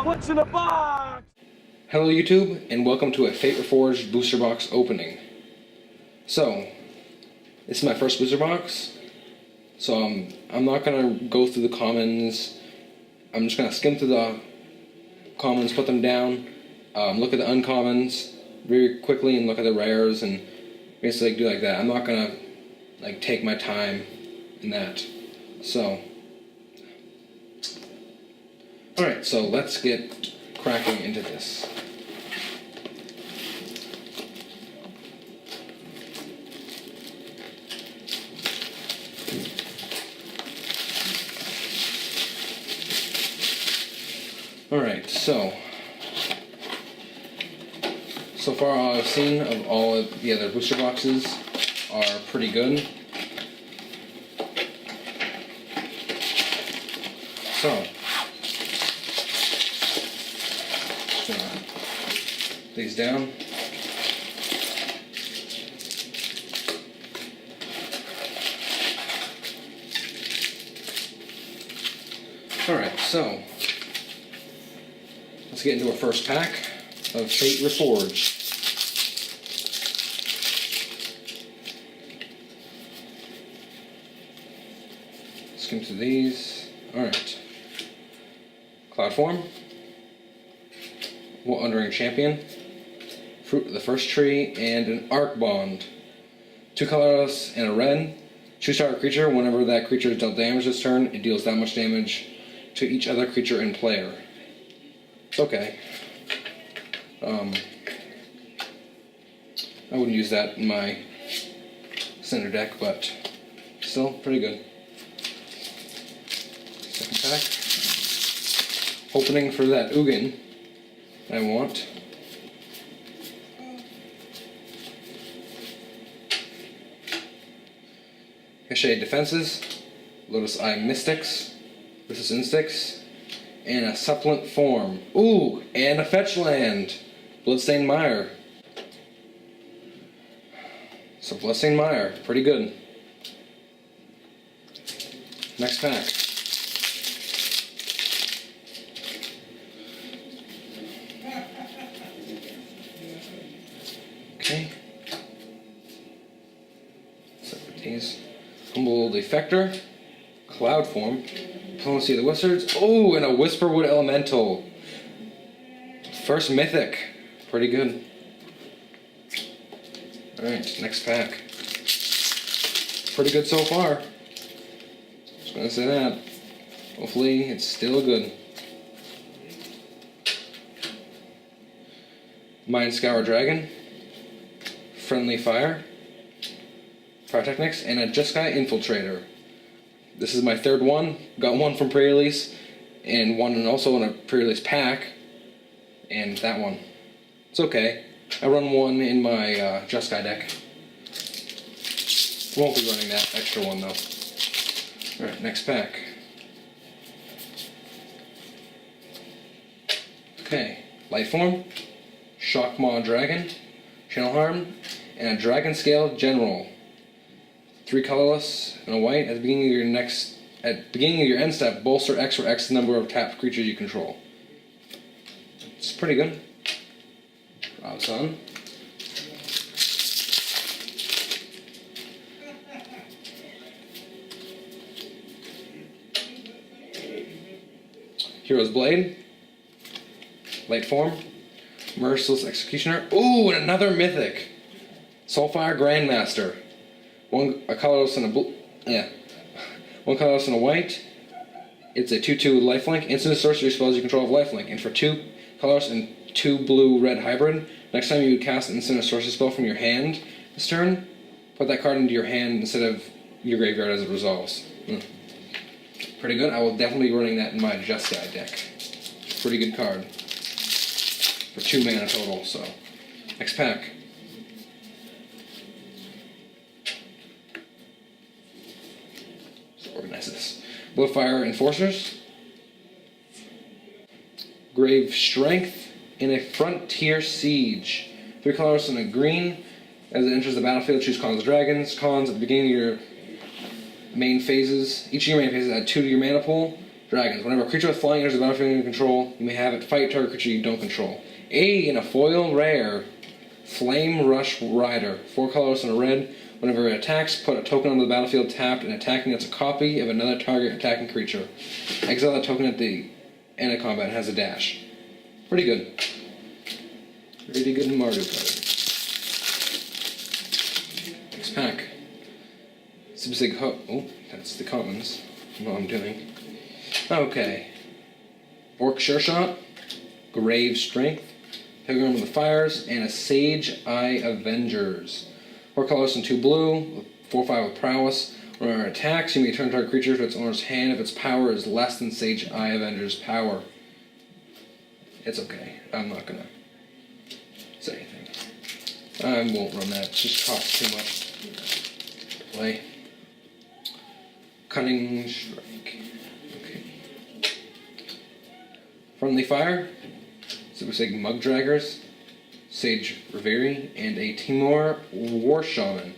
What's in the box? Hello YouTube, and welcome to a Fate Reforged booster box opening. So, this is my first booster box, so I'm not going to go through the commons. I'm just going to skim through the commons, put them down, look at the uncommons very quickly, and look at the rares, and basically do like that. I'm not going to take my time in that. So, alright, so let's get cracking into this. Alright, so far all I've seen of all of the other booster boxes are pretty good. So, just gonna put these down. Alright, so let's get into our first pack of Fate Reforged. Skim through these. Alright. Cloud Form. Wandering Champion. Fruit of the First Tree, and an Arc Bond. 2 colorless and a red. Choose target creature. Whenever that creature is dealt damage this turn, it deals that much damage to each other creature and player. It's okay. I wouldn't use that in my center deck, but still pretty good. Second pack. Opening for that Ugin I want. Cachet Defenses, Lotus Eye Mystics, Lotus Instincts, and a Supplant Form. Ooh, and a Fetch Land! Bloodstained Mire. So Bloodstained Mire, pretty good. Next pack. Okay. Separate these. Humble Defector. Cloud Form. Diplomacy of the Wizards. Oh, and a Whisperwood Elemental. First Mythic. Pretty good. Alright, next pack. Pretty good so far. Just gonna say that. Hopefully it's still good. Mind Scour Dragon. Friendly Fire. Pyrotechnics, and a Jeskai Infiltrator. This is my third one. Got one from pre-release, and one also in a pre-release pack, and that one. It's okay. I run one in my Jeskai deck. Won't be running that extra one though. Alright, next pack. Okay, Light Form, Shockmaw Dragon, Channel Harm, and a Dragon Scale General. 3 colorless and a white. At the beginning of your end step, bolster X for X the number of tapped creatures you control. It's pretty good. Son. Hero's Blade. Light Form. Merciless Executioner. Ooh, and another Mythic. Soulfire Grandmaster. One colorless and a blue. Yeah. One colorless and a white. It's a 2/2 with lifelink. Instant sorcery spells you control have lifelink. And for 2 colorless and 2 blue-red hybrid, next time you cast an instant or sorcery spell from your hand this turn, put that card into your hand instead of your graveyard as it resolves. Pretty good. I will definitely be running that in my Jeskai deck. Pretty good card. For 2 mana total, so. Next pack. Let's organize this. Bloodfire Enforcers. Grave Strength. In a Frontier Siege. 3 colors and a green. As it enters the battlefield, choose Cons Dragons. Cons at the beginning of your main phases. Each of your main phases add 2 to your mana pool. Dragons. Whenever a creature with flying enters the battlefield you control, you may have it fight target creature you don't control. In a foil rare, Flame Rush Rider. 4 colors and a red. Whenever it attacks, put a token on the battlefield tapped and attacking that's a copy of another target attacking creature. Exile that token at the end of combat and has a dash. Pretty good. Pretty good Mardu card. Next pack. Sibsig Ho. Oh, that's the commons. I know what I'm doing. Okay. Orc Sure Shot. Grave Strength. Pilgrim of the Fires. And a Sage Eye Avengers. 4 colors and 2 blue. 4/5 with prowess. Whenever it attacks, you may turn target creature to its owner's hand if its power is less than Sage Eye Avenger's power. It's okay. I'm not gonna say anything. I won't run that. It just costs too much to play. Cunning Strike. Okay. Friendly Fire. Super Sig Mug Draggers. Sage Reverie. And a Timor War Shaman.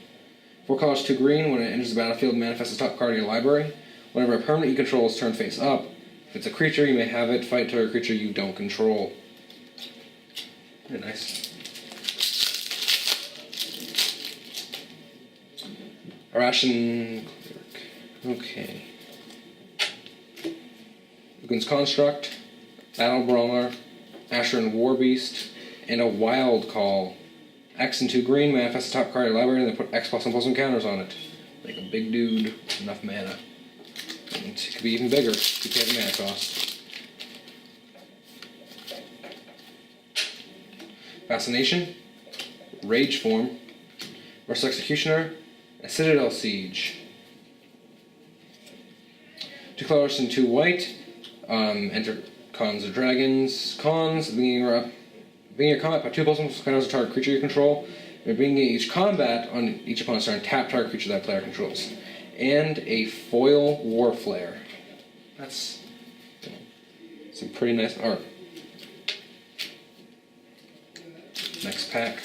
4 colors, 2 green. When it enters the battlefield, manifest the top card of your library. Whenever a permanent you control is turned face up, if it's a creature, you may have it fight target creature you don't control. Very nice. Arashan Cleric. Okay. Ugin's Construct, Battle Brawler, Asheron Warbeast, and a Wild Call. X and 2 green, manifest the top card of your library, and then put X +1/+1 counters on it. Like a big dude with enough mana. And it could be even bigger if you pay the mana cost. Fascination, Rage Form, Merciless Executioner, and Citadel Siege. 2 colors and 2 white. Enter Cons of Dragons. Cons, beginning your combat, put 2 +1 counters on target creature you control. And beginning each combat on each opponent's turn, tap target creature that player controls. And a Foil War Flare. That's some pretty nice art. Next pack.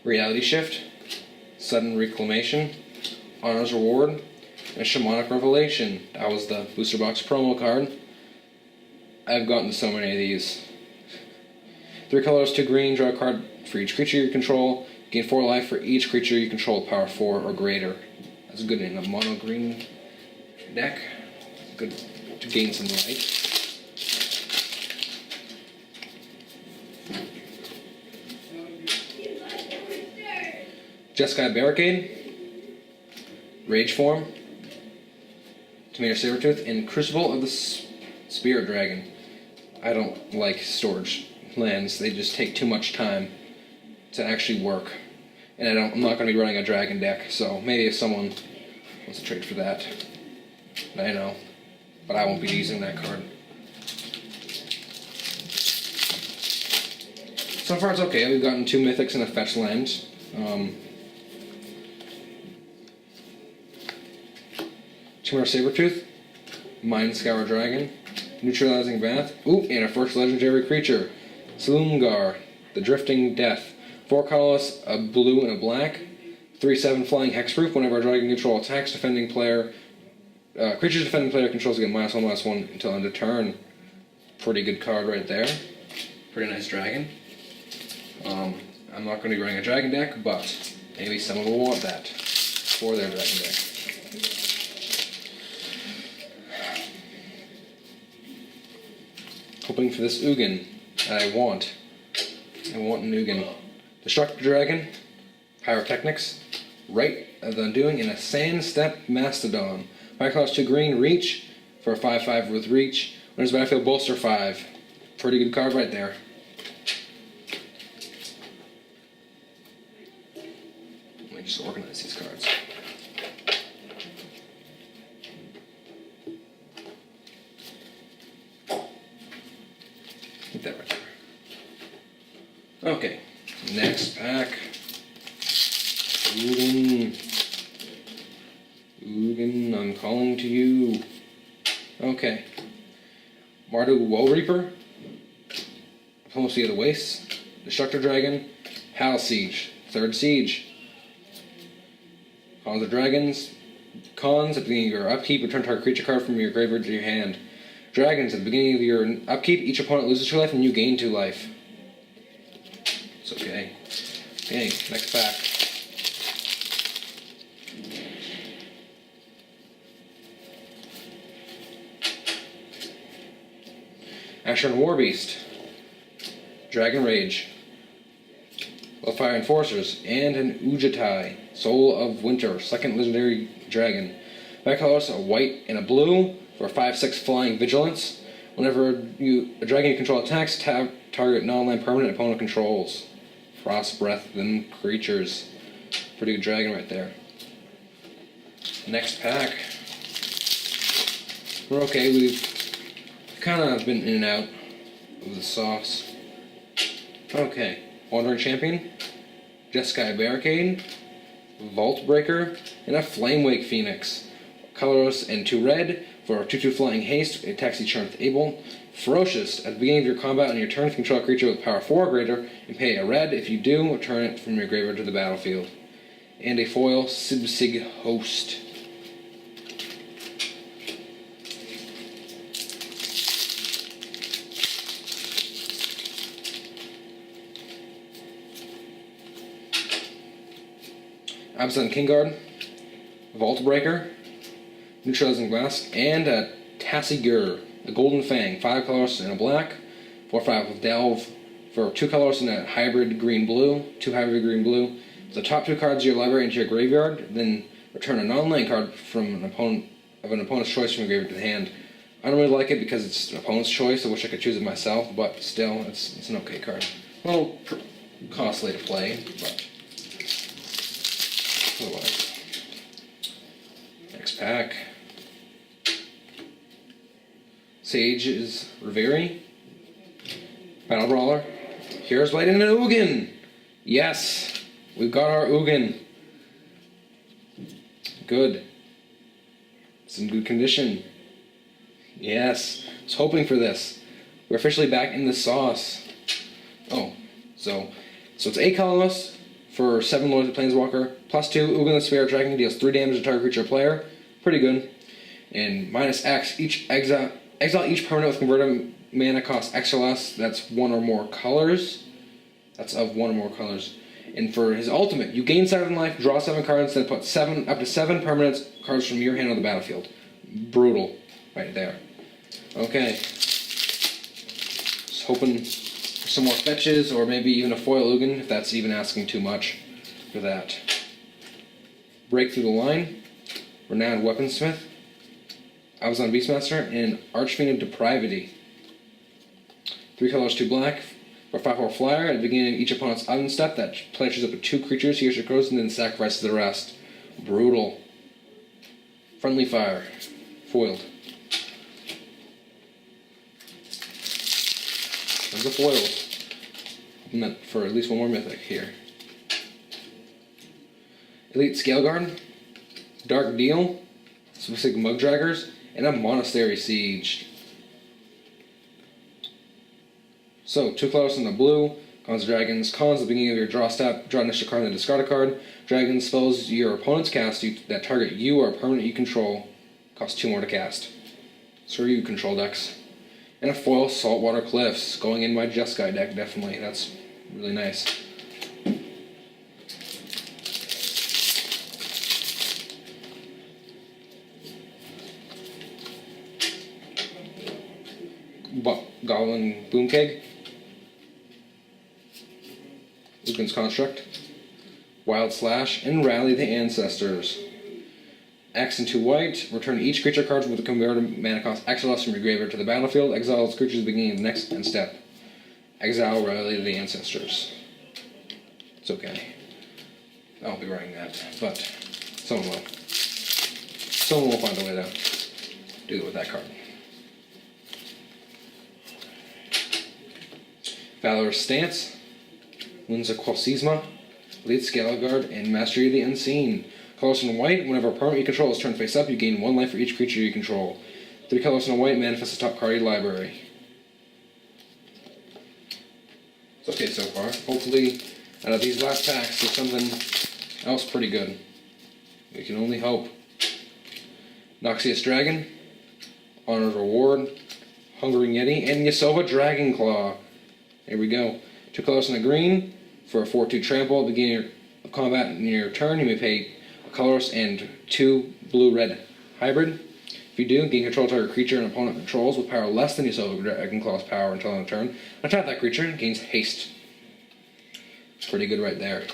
Reality Shift, Sudden Reclamation, Honor's Reward, and Shamanic Revelation. That was the booster box promo card. I've gotten so many of these. 3 colors, 2 green, draw a card for each creature you control. Gain 4 life for each creature you control with power 4 or greater. That's good in a mono green deck. Good to gain some life. Jeskai Barricade, Rage Form, Tomato Sabertooth, and Crucible of the Spirit Dragon. I don't like storage lands. They just take too much time to actually work. And I'm not going to be running a dragon deck, so maybe if someone wants to trade for that, I know. But I won't be using that card. So far it's okay. We've gotten 2 mythics and a fetch land. Timor Sabertooth, Mind Scour Dragon, Neutralizing Bath, and a first legendary creature, Slumgar, the Drifting Death. 4 colorless, a blue and a black, 3/7 flying hexproof. Whenever a dragon control attacks defending player, creatures defending player controls get -1/-1 until end of turn. Pretty good card right there. Pretty nice dragon. I'm not going to be running a dragon deck, but maybe someone will want that for their dragon deck. Hoping for this Ugin that I want. I want an Ugin. Destructive Dragon, Pyrotechnics, Rite of the Undoing, and a Sandstep Mastodon. 5 colors, 2 green, Reach, for a 5/5 with Reach. When it's battlefield, bolster 5. Pretty good card right there. Let me just organize these cards. Get that right there. Okay, next pack. Ugin, I'm calling to you. Okay. Mardu Woe Reaper, Diplomacy of the Wastes, Destructor Dragon, Hal Siege, 3rd Siege. Cons of Dragons. Cons, at the beginning of your upkeep, return target creature card from your graveyard to your hand. Dragons, at the beginning of your upkeep, each opponent loses 2 life and you gain 2 life. It's okay. Okay, next pack. Asheron Warbeast. Dragon Rage. Fire Enforcers, and an Ujatai, Soul of Winter, 2nd Legendary Dragon. Back colors a white and a blue for 5/6 Flying Vigilance. Whenever a dragon you control attacks, target non-land permanent opponent controls. Frost Breath them creatures. Pretty good dragon right there. Next pack. We're okay, we've kind of been in and out of the sauce. Okay. Wandering Champion, Jeskai Barricade, Vault Breaker, and a Flamewake Phoenix. Colorless and 2 red for 2/2 Flying Haste, attacks each turn with Able. Ferocious, at the beginning of your combat on your turn, if you control a creature with power 4 or greater, and pay a red. If you do, return it from your graveyard to the battlefield. And a foil Sibsig Host. Abzan Kingguard, Vault Breaker, Neutralizing Blast, and a Tassigur, a Golden Fang, 5 colors and a black, 4/5 with Delve, for 2 colors and a hybrid green-blue, 2 hybrid green-blue. The top 2 cards of your library into your graveyard, then return a non-land card from an opponent's choice from your graveyard to the hand. I don't really like it because it's an opponent's choice. I wish I could choose it myself, but still, it's an okay card. A little costly to play, but otherwise. Next pack. Sage's Reverie. Battle Brawler. Hero's Blade and an Ugin! Yes! We've got our Ugin. Good. It's in good condition. Yes. I was hoping for this. We're officially back in the sauce. Oh. So it's 8 colorless for 7 Lords of Planeswalker. +2, Ugin the Spirit Dragon deals 3 damage to target creature or player. Pretty good. And -X, exile each permanent with converted mana cost X or less. That's 1 or more colors. That's of 1 or more colors. And for his ultimate, you gain 7 life, draw 7 cards, then put up to 7 permanent cards from your hand on the battlefield. Brutal. Right there. Okay. Just hoping for some more fetches, or maybe even a foil Ugin, if that's even asking too much for that. Break Through the Line, Renowned Weaponsmith, Abzan Beastmaster, and Archfiend of Depravity. 3 colors, 2 black, for 5/4 flyer. At the beginning of each opponent's island step, that player chooses up to 2 creatures, heals your crows, and then sacrifices the rest. Brutal. Friendly Fire, foiled. There's the foils. Meant for at least 1 more mythic here. Elite Scaleguard, Dark Deal, Specific Mugdraggers, and a Monastery Siege. So, 2 colors in the blue, Cons of Dragons. Cons, at the beginning of your draw step, draw an extra card and discard a card. Dragon spells your opponent's cast that target you or a permanent you control. Cost 2 more to cast. So you control decks. And a foil Saltwater Cliffs, going in my Jeskai deck, definitely. That's really nice. Goblin Boomkeg, Ugin's Construct, Wild Slash, and Rally the Ancestors. X and 2 white, return each creature card with a converted mana cost X or less from your graveyard to the battlefield. Exile its creatures at the beginning of the next end step. Exile Rally the Ancestors. It's okay. I'll be writing that, but someone will. Someone will find a way to do it with that card. Valorous Stance, Winds of Quasisma, Elite Scaleguard, and Mastery of the Unseen. Colors in white, whenever a permanent you control is turned face up, you gain 1 life for each creature you control. 3 colors in white, manifest the top card of your library. It's okay so far. Hopefully, out of these last packs, there's something else pretty good. We can only hope. Noxious Dragon, Honor's Reward, Hungering Yeti, and Yasova Dragonclaw. There we go. 2 colors and a green for a 4/2 trample. At the beginning of combat near your turn, you may pay a colorless and 2 blue-red hybrid. If you do, gain control of target creature an opponent controls with power less than Yasova Dragonclaw's power until end of turn. Untap that creature and gains haste. It's pretty good right there.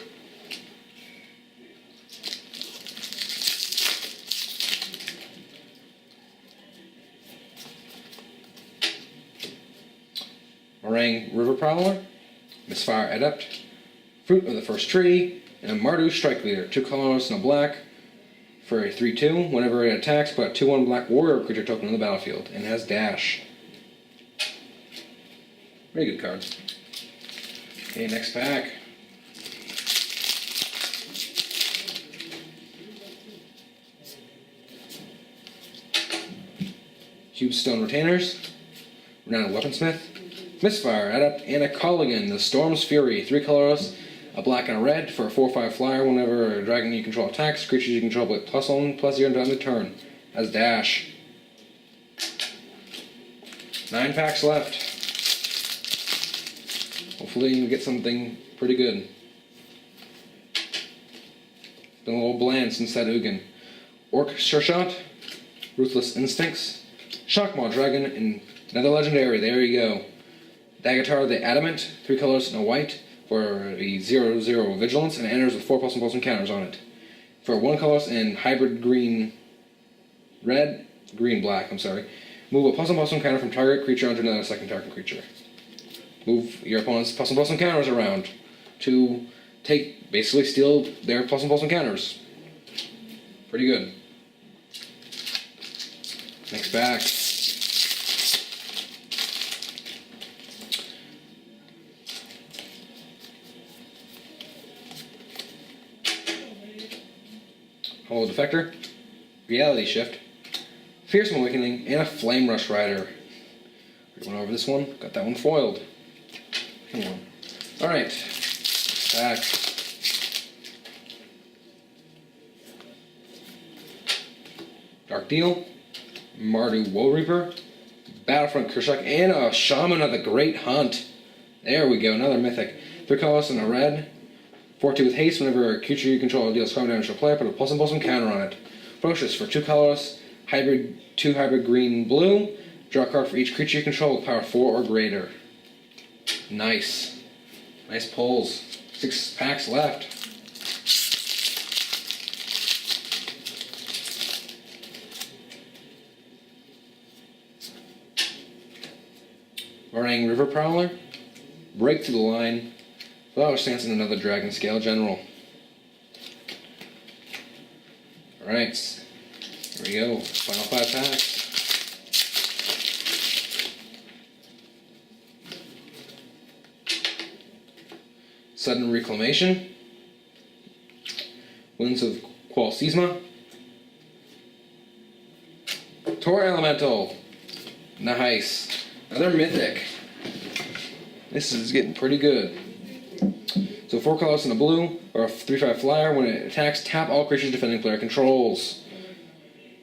Orang River Prowler, Misfire Adept, Fruit of the First Tree, and a Mardu Strike Leader. 2 colorless and a black for a 3/2. Whenever it attacks, put a 2/1 black warrior creature token on the battlefield, and has dash. Very good cards. Okay, next pack. Cubestone Retainers, Renowned Weaponsmith, Misfire Adept, and a Ugin, the Storm's Fury. 3 colorless, a black and a red for a 4/5 flyer. Whenever a dragon you control attacks, creatures you control with +1/+0 until end of turn. Has dash. 9 packs left. Hopefully you can get something pretty good. Been a little bland since that Ugin. Orc Sureshot, Ruthless Instincts, Shockmaw Dragon, and another legendary. There you go. Dagatar the Adamant, 3 colors and a white for a 0/0 vigilance, and it enters with 4+1/+1 counters on it. For 1 colorless and hybrid green black, move a +1/+1 counter from target creature onto another second target creature. Move your opponent's +1/+1 counters around to basically steal their +1/+1 counters. Pretty good. Next pack. Holo Defector, Reality Shift, Fearsome Awakening, and a Flame Rush Rider. We went over this one, got that one foiled. Come on. Alright, back. Dark Deal, Mardu Woe Reaper, Battlefront Kershak, and a Shaman of the Great Hunt. There we go, another mythic. 3 colors and a red. 4/2 with haste. Whenever a creature you control deals combat damage to a player, put a +1/+1 counter on it. Ferocious for 2 colorless, 2 hybrid green blue. Draw a card for each creature you control with power 4 or greater. Nice. Nice pulls. 6 packs left. Orang River Prowler, Break Through the Line, Flower Stance, and another Dragon Scale General. Alright, here we go. Final 5 packs. Sudden Reclamation, Winds of Qualsisma, Tor Elemental, nice. Another mythic. This is getting pretty good. So 4 colors and a blue, or a 3/5 flyer. When it attacks, tap all creatures defending player controls.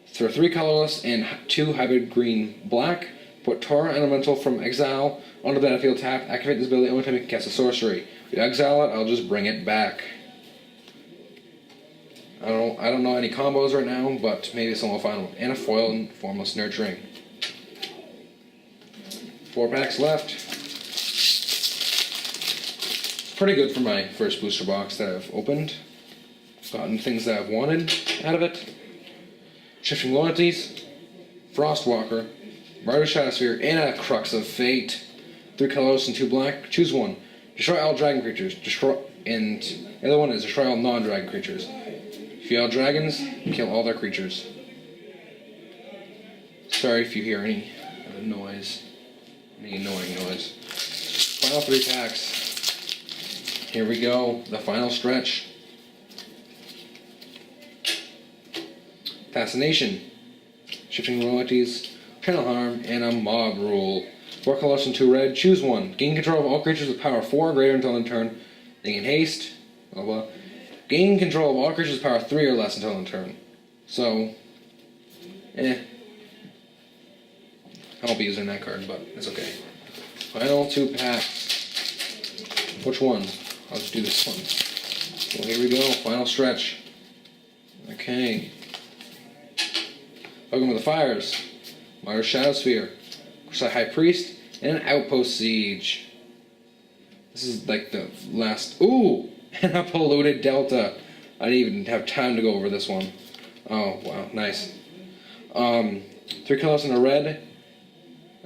Throw 3 colorless and 2 hybrid green black. Put Tor Elemental from exile onto the battlefield. Tap. Activate this ability only time you can cast a sorcery. If you exile it, I'll just bring it back. I don't know any combos right now, but maybe someone will find one. And a foil and Formless Nurturing. 4 packs left. Pretty good for my first booster box that I've opened. Gotten things that I've wanted out of it. Shifting Loyalties, Frostwalker, Mardu Shadowsphere, and a Crux of Fate. 3 colors and 2 black. Choose one. Destroy all dragon creatures. And the other one is destroy all non-dragon creatures. If you all dragons, kill all their creatures. Sorry if you hear any noise. Any annoying noise. Final 3 packs. Here we go. The final stretch. Fascination, Shifting Loyalties, Channel Harm, and a Mob Rule. 4 colors and 2 red. Choose one. Gain control of all creatures with power 4 or greater until end turn. They gain haste. Blah blah. Gain control of all creatures with power 3 or less until end turn. So, I won't be using that card, but it's okay. Final 2 packs. Which one? I'll just do this one. Well, here we go. Final stretch. Okay. Welcome to the Fires. Mother's Shadowsphere. High Priest, and an Outpost Siege. This is like the last... Ooh! And a Polluted Delta. I didn't even have time to go over this one. Oh, wow. Nice. 3 colors and a red.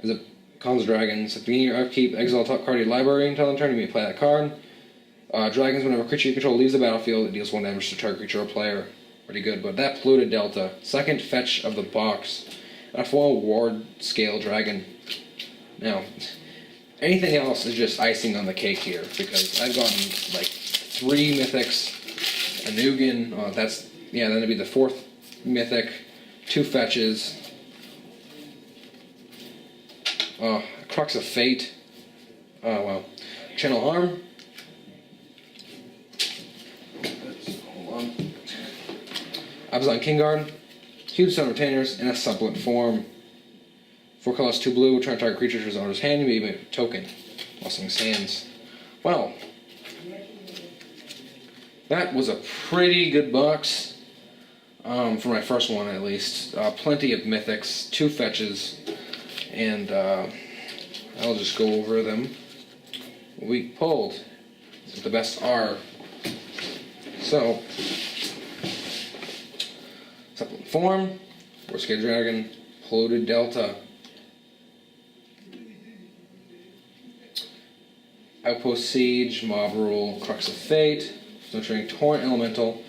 As it calms dragons. At the beginning of your upkeep, exile top card of your library until end turn. You may play that card. Dragons, whenever a creature you control leaves the battlefield, it deals 1 damage to target creature or player. Pretty good. But that Polluted Delta. Second fetch of the box. And a foil Ward Scale Dragon. Now, anything else is just icing on the cake here, because I've gotten like 3 mythics, an Ugin, that'd be the 4th mythic, 2 fetches, Crux of Fate, Channel Harm, hold on, Abzan Kingguard, Huge Stone Retainers, and a Supplement Form. 4 colors, 2 blue, trying to target creatures from his owner's hand, you may make a token. Lost hands. Well, that was a pretty good box. For my first one at least. Plenty of mythics, 2 fetches, and I'll just go over them. We pulled what the best are. So, Supplement Form, Warskate Dragon, Polluted Delta, Outpost Siege, Mob Rule, Crux of Fate, Snowstring Torrent Elemental,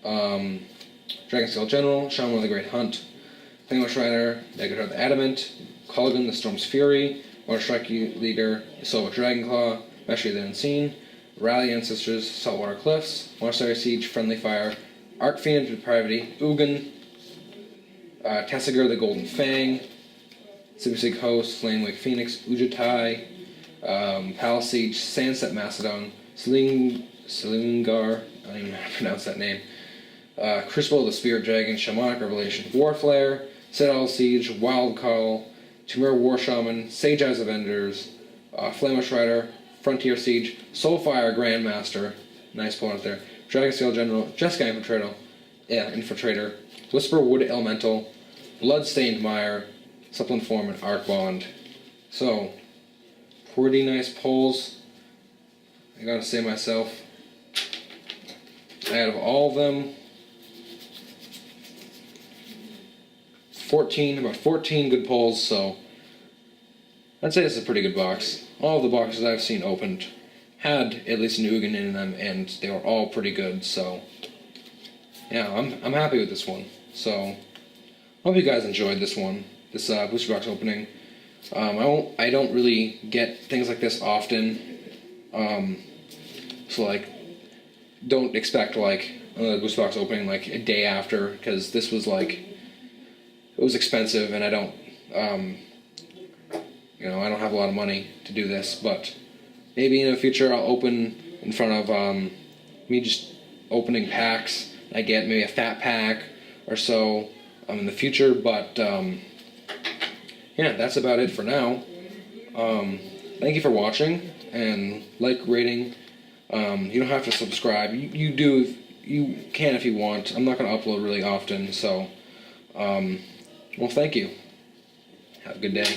Dragonscale General, Shaman of the Great Hunt, Planeswalker Shriner, Negator of the Adamant, Kolaghan the Storm's Fury, Water Strike Leader, Silver Dragonclaw, Mastery of the Unseen, Rally Ancestors, Saltwater Cliffs, Monastery Siege, Friendly Fire, Arcfiend Depravity, Ugin, Tessigur the Golden Fang, Sibusig Host, Flamewake Phoenix, Ujatai, Palace Siege, Sandset Macedon, Slingar, I don't even know how to pronounce that name, Crucible the Spirit Dragon, Shamanic Revelation, Warflare, Citadel Siege, Wild Call, Temur War Shaman, Sage Eyes of Enders, Flameless Rider, Frontier Siege, Soulfire Grandmaster, nice pull out there, Dragonscale General, Jeskai Infiltrator, Whisperwood Elemental, Bloodstained Mire, Supplement Form, and Arc Bond. So, pretty nice pulls. I gotta say myself, out of all of them, about 14 good pulls, so I'd say this is a pretty good box. All of the boxes I've seen opened had at least an Ugin in them, and they were all pretty good, so yeah, I'm happy with this one. So, hope you guys enjoyed this one, this booster box opening. I don't really get things like this often, so like, don't expect like another booster box opening like a day after, because this was like, it was expensive, and I don't have a lot of money to do this, but maybe in the future I'll open in front of me just opening packs. I get maybe a fat pack or so in the future, but yeah, that's about it for now. Thank you for watching, and like, rating. You don't have to subscribe. You can if you want. I'm not going to upload really often, so well, thank you. Have a good day.